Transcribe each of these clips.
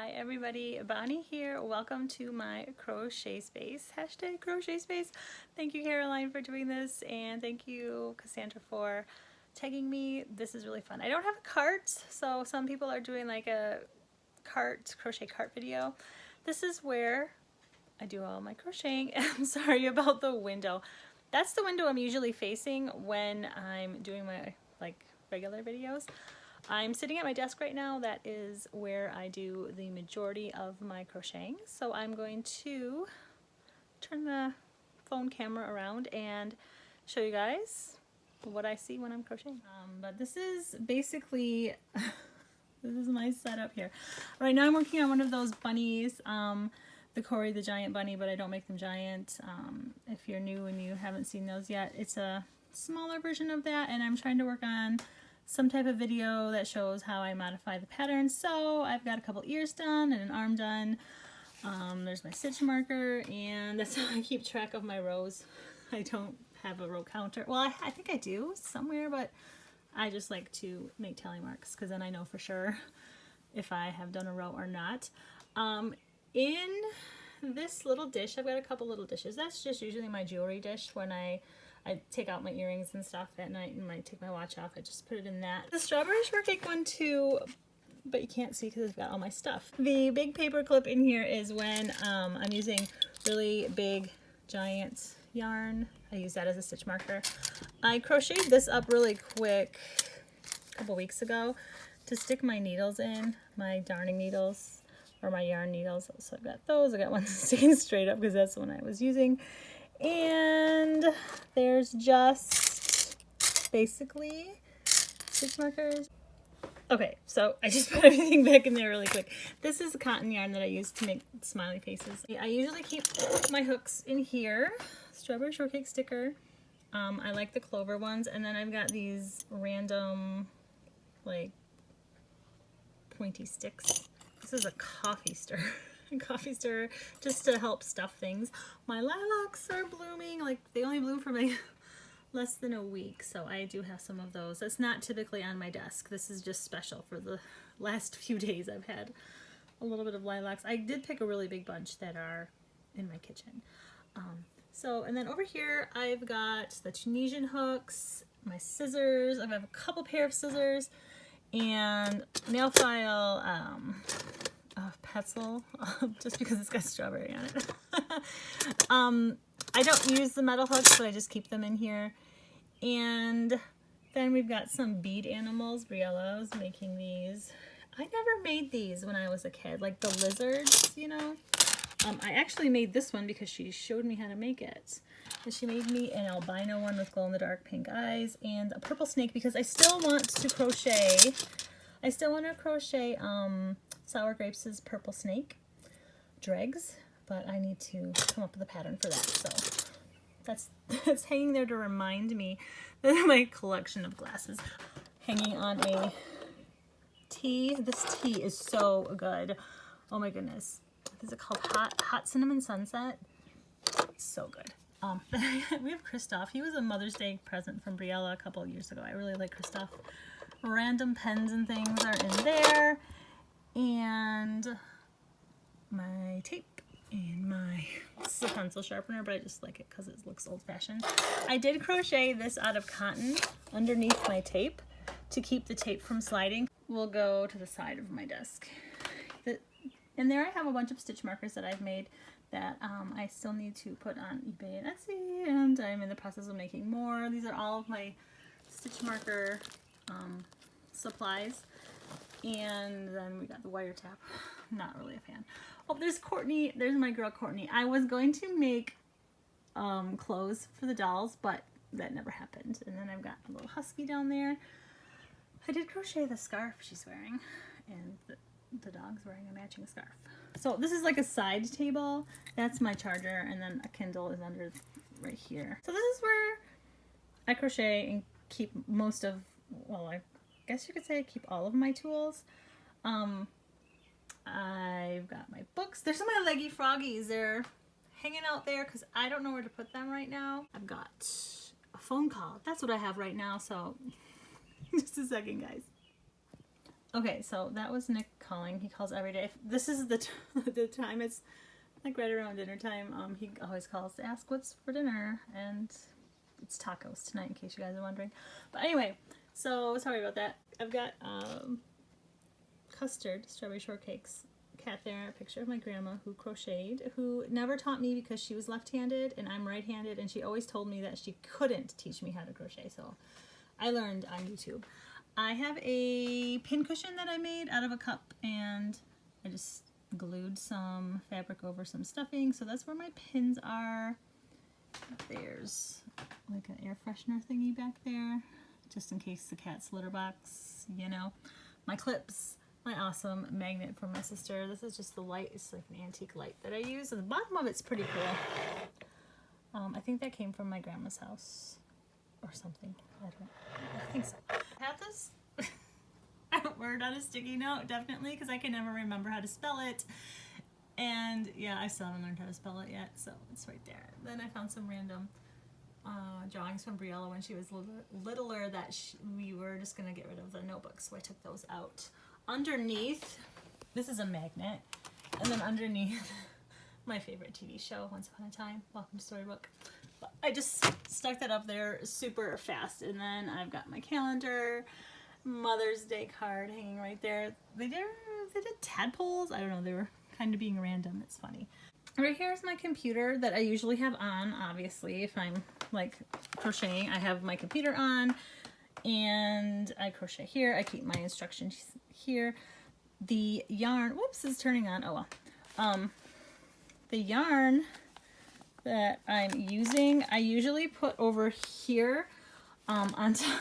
Hi everybody, Bonnie here. Welcome to my crochet space. Hashtag crochet space. Thank you Caroline for doing this, and thank you Cassandra for tagging me. This is really fun. I don't have a cart, so some people are doing like a crochet cart video. This is where I do all my crocheting. I'm sorry about the window. That's the window I'm usually facing when I'm doing my regular videos. I'm sitting at my desk right now. That is where I do the majority of my crocheting. So I'm going to turn the phone camera around and show you guys what I see when I'm crocheting. But this is basically, this is my setup here. Right now I'm working on one of those bunnies, the Cory the Giant Bunny, but I don't make them giant. If you're new and you haven't seen those yet, it's a smaller version of that, and I'm trying to work on some type of video that shows how I modify the pattern. So I've got a couple ears done and an arm done. There's my stitch marker, and that's how I keep track of my rows. I don't have a row counter. Well, I think I do somewhere, but I just like to make tally marks because then I know for sure if I have done a row or not. In this little dish, I've got a couple little dishes. That's just usually my jewelry dish when I take out my earrings and stuff at night and I take my watch off. I just put it in that. The strawberry shortcake one too, but you can't see because I've got all my stuff. The big paper clip in here is when I'm using really big giant yarn. I use that as a stitch marker. I crocheted this up really quick a couple weeks ago to stick my needles in, my darning needles or my yarn needles. So I've got those. I got one sticking straight up because that's the one I was using. And there's just basically stitch markers. Okay, so I just put everything back in there really quick. This is the cotton yarn that I use to make smiley faces. I usually keep my hooks in here. Strawberry shortcake sticker. I like the clover ones, and then I've got these random like pointy sticks. This is a coffee stirrer. Coffee stirrer just to help stuff things. My lilacs are blooming. Like, they only bloom for like less than a week, so I do have some of those. That's not typically on my desk. This is just special for the last few days. I've had a little bit of lilacs. I did pick a really big bunch that are in my kitchen. And then over here I've got the Tunisian hooks, my scissors. I have a couple pair of scissors and nail file pencil, just because it's got strawberry on it. I don't use the metal hooks, but I just keep them in here. And then we've got some bead animals. Briella was making these. I never made these when I was a kid, like the lizards, you know. I actually made this one because she showed me how to make it. And she made me an albino one with glow-in-the-dark pink eyes and a purple snake because I still want to crochet. Sour Grapes' purple snake dregs, but I need to come up with a pattern for that. So that's hanging there to remind me that my collection of glasses. Hanging on a tea. This tea is so good. Oh my goodness. Is it called Hot Cinnamon Sunset? It's so good. We have Christoph. He was a Mother's Day present from Briella a couple of years ago. I really like Christoph. Random pens and things are in there. And my tape and this is a pencil sharpener, but I just like it because it looks old-fashioned. I did crochet this out of cotton underneath my tape to keep the tape from sliding. We'll go to the side of my desk. And there I have a bunch of stitch markers that I've made that I still need to put on eBay and Etsy, and I'm in the process of making more. These are all of my stitch marker supplies. And then we got the wire tap. Not really a fan. Oh, there's Courtney. There's my girl Courtney. I was going to make clothes for the dolls, but that never happened. And then I've got a little husky down there. I did crochet the scarf she's wearing, and the dog's wearing a matching scarf. So this is like a side table. That's my charger, and then a Kindle is under right here. So this is where I crochet and keep most of, well, I guess you could say I keep all of my tools. I've got my books. There's some of my leggy froggies. They're hanging out there because I don't know where to put them right now. I've got a phone call. That's what I have right now, so just a second, guys. Okay, so that was Nick calling. He calls every day. This is the the time. It's like right around dinner time. He always calls to ask what's for dinner, and it's tacos tonight, in case you guys are wondering. But anyway, so sorry about that. I've got custard strawberry shortcakes. Cat there, a picture of my grandma who crocheted, who never taught me because she was left-handed and I'm right-handed, and she always told me that she couldn't teach me how to crochet, so I learned on YouTube. I have a pin cushion that I made out of a cup, and I just glued some fabric over some stuffing, so that's where my pins are. There's like an air freshener thingy back there, just in case the cat's litter box, you know. My clips, my awesome magnet from my sister. This is just the light. It's like an antique light that I use. And the bottom of it's pretty cool. I think that came from my grandma's house or something. I think so. I have this word on a sticky note, definitely, because I can never remember how to spell it. And yeah, I still haven't learned how to spell it yet, so it's right there. Then I found some random drawings from Briella when she was littler that we were just going to get rid of the notebooks, so I took those out. Underneath, this is a magnet, and then underneath, my favorite TV show, Once Upon a Time, Welcome to Storybook. But I just stuck that up there super fast, and then I've got my calendar, Mother's Day card hanging right there. They did tadpoles? I don't know, they were kind of being random. It's funny. Right here is my computer that I usually have on, obviously, if I'm like crocheting. I have my computer on, and I crochet here. I keep my instructions here. The yarn, whoops, is turning on. Oh well. The yarn that I'm using, I usually put over here on top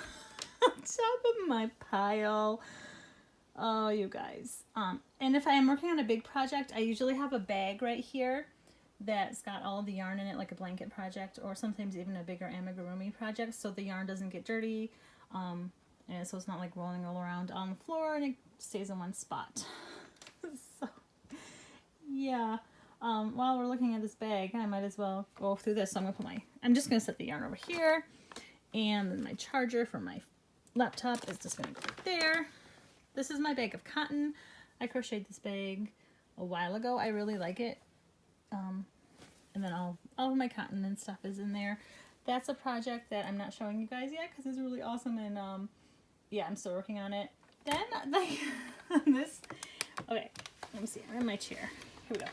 of my pile. Oh, you guys. And if I am working on a big project, I usually have a bag right here that's got all of the yarn in it, like a blanket project, or sometimes even a bigger amigurumi project, so the yarn doesn't get dirty, and so it's not like rolling all around on the floor, and it stays in one spot. So, yeah. While we're looking at this bag, I might as well go through this. So I'm just gonna set the yarn over here, and then my charger for my laptop is just gonna go right there. This is my bag of cotton. I crocheted this bag a while ago. I really like it. And then all of my cotton and stuff is in there. That's a project that I'm not showing you guys yet because it's really awesome, and yeah, I'm still working on it. Then like this, okay, let me see, I'm in my chair. Here we go.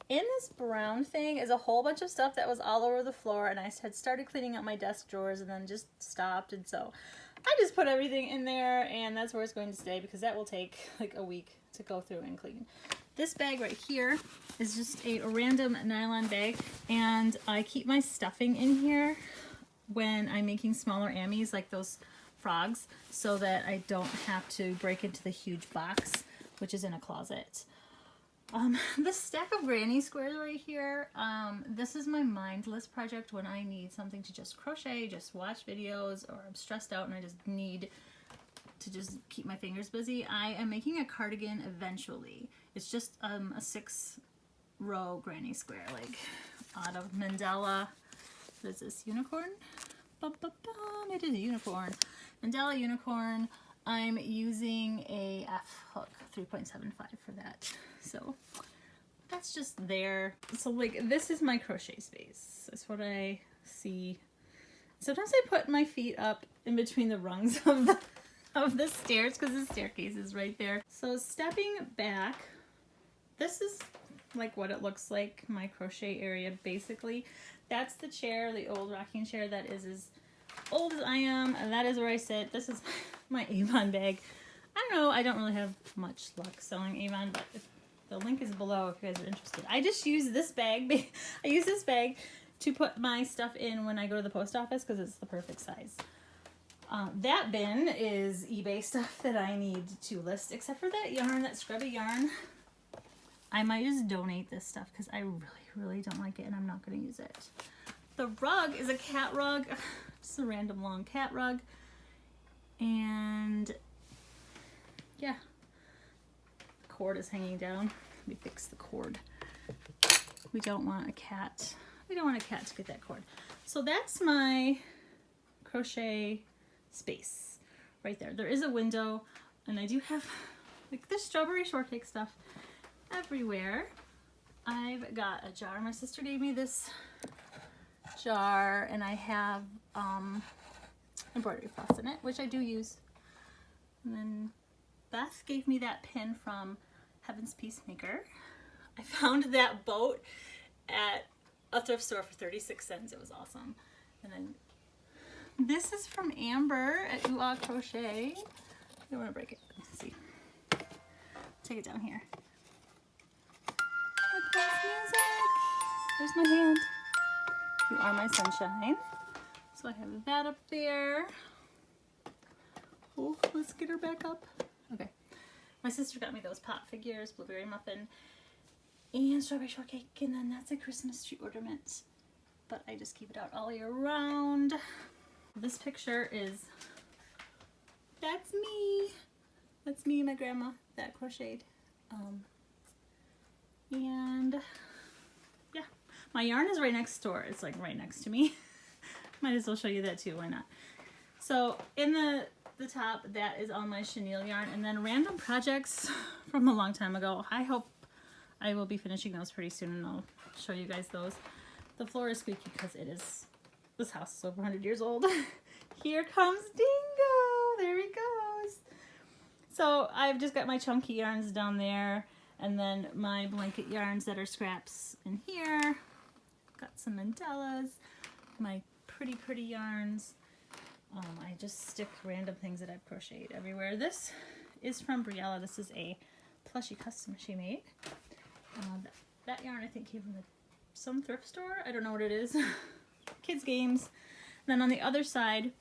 In this brown thing is a whole bunch of stuff that was all over the floor, and I had started cleaning out my desk drawers and then just stopped, and so I just put everything in there, and that's where it's going to stay because that will take like a week to go through and clean. This bag right here is just a random nylon bag, and I keep my stuffing in here when I'm making smaller ammies like those frogs, so that I don't have to break into the huge box, which is in a closet. This stack of granny squares right here, this is my mindless project when I need something to just crochet, just watch videos, or I'm stressed out and I just need to just keep my fingers busy. I am making a cardigan eventually. It's just a 6-row granny square, like out of Mandala. What is this, unicorn? Bum, bum, bum. It is a unicorn. Mandala unicorn. I'm using a F hook 3.75 for that. So that's just there. So like this is my crochet space. That's what I see. Sometimes I put my feet up in between the rungs of the stairs because the staircase is right there. So stepping back, this is like what it looks like, my crochet area basically. That's the chair, the old rocking chair that is as old as I am, and that is where I sit. This is my Avon bag. I don't know, I don't really have much luck selling Avon, but the link is below if you guys are interested. I just use this bag. I use this bag to put my stuff in when I go to the post office because it's the perfect size. That bin is eBay stuff that I need to list, except for that yarn, that scrubby yarn. I might just donate this stuff because I really don't like it and I'm not going to use it. The rug is a cat rug. Just a random long cat rug. And yeah, the cord is hanging down. Let me fix the cord. We don't want a cat. We don't want a cat to get that cord. So that's my crochet space right there. There is a window. And I do have like this strawberry shortcake stuff everywhere. I've got a jar. My sister gave me this jar, and I have embroidery floss in it, which I do use. And then Beth gave me that pin from Heaven's Peacemaker. I found that boat at a thrift store for 36 cents. It was awesome. And then this is from Amber at Crochet. I don't want to break it. Let's see. Take it down here. There's my hand. You are my sunshine. So I have that up there. Oh, let's get her back up. Okay. My sister got me those pop figures, blueberry muffin, and strawberry shortcake, and then that's a Christmas tree ornament. But I just keep it out all year round. This picture is, that's me. That's me and my grandma that crocheted. And yeah, my yarn is right next door. It's like right next to me. Might as well show you that too, why not? So in the top, that is all my chenille yarn, and then random projects from a long time ago. I hope I will be finishing those pretty soon, and I'll show you guys those. The floor is squeaky because this house is over 100 years old. Here comes Dingo. There he goes. So I've just got my chunky yarns down there, and then my blanket yarns that are scraps in here. Got some mandalas, my pretty yarns. I just stick random things that I've crocheted everywhere. This is from Briella. This is a plushie custom she made. That yarn I think came from some thrift store. I don't know what it is. Kids games. And then on the other side,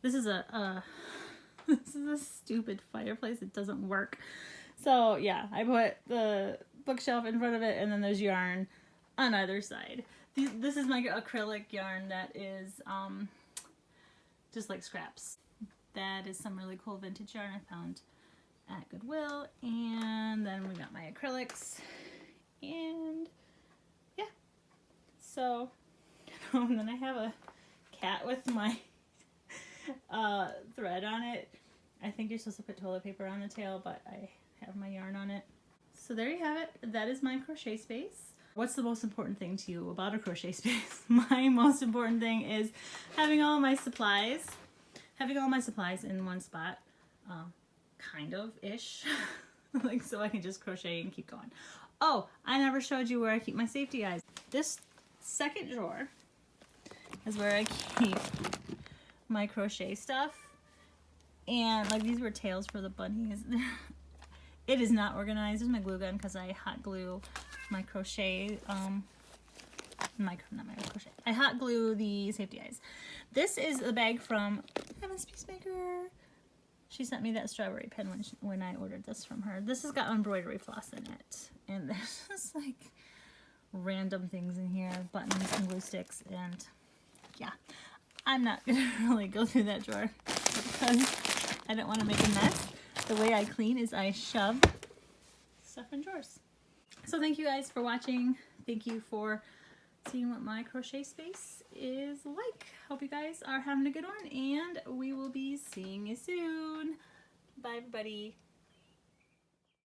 this is a stupid fireplace. It doesn't work. So yeah, I put the bookshelf in front of it, and then there's yarn on either side. This is my acrylic yarn that is just like scraps. That is some really cool vintage yarn I found at Goodwill. And then we got my acrylics, and yeah. So, and then I have a cat with my thread on it. I think you're supposed to put toilet paper on the tail, but I have my yarn on it. So there you have it. That is my crochet space. What's the most important thing to you about a crochet space? My most important thing is having all my supplies. Having all my supplies in one spot. Kind of-ish. Like, so I can just crochet and keep going. Oh, I never showed you where I keep my safety eyes. This second drawer is where I keep my crochet stuff. And like, these were tails for the bunnies. It is not organized. There's my glue gun because I hot glue my crochet, I hot glue the safety eyes. This is a bag from Heaven's Peacemaker. She sent me that strawberry pen when I ordered this from her. This has got embroidery floss in it. And there's just like random things in here, buttons and glue sticks, and yeah. I'm not gonna really go through that drawer because I don't want to make a mess. The way I clean is I shove stuff in drawers. So thank you guys for watching. Thank you for seeing what my crochet space is like. Hope you guys are having a good one, and we will be seeing you soon. Bye everybody.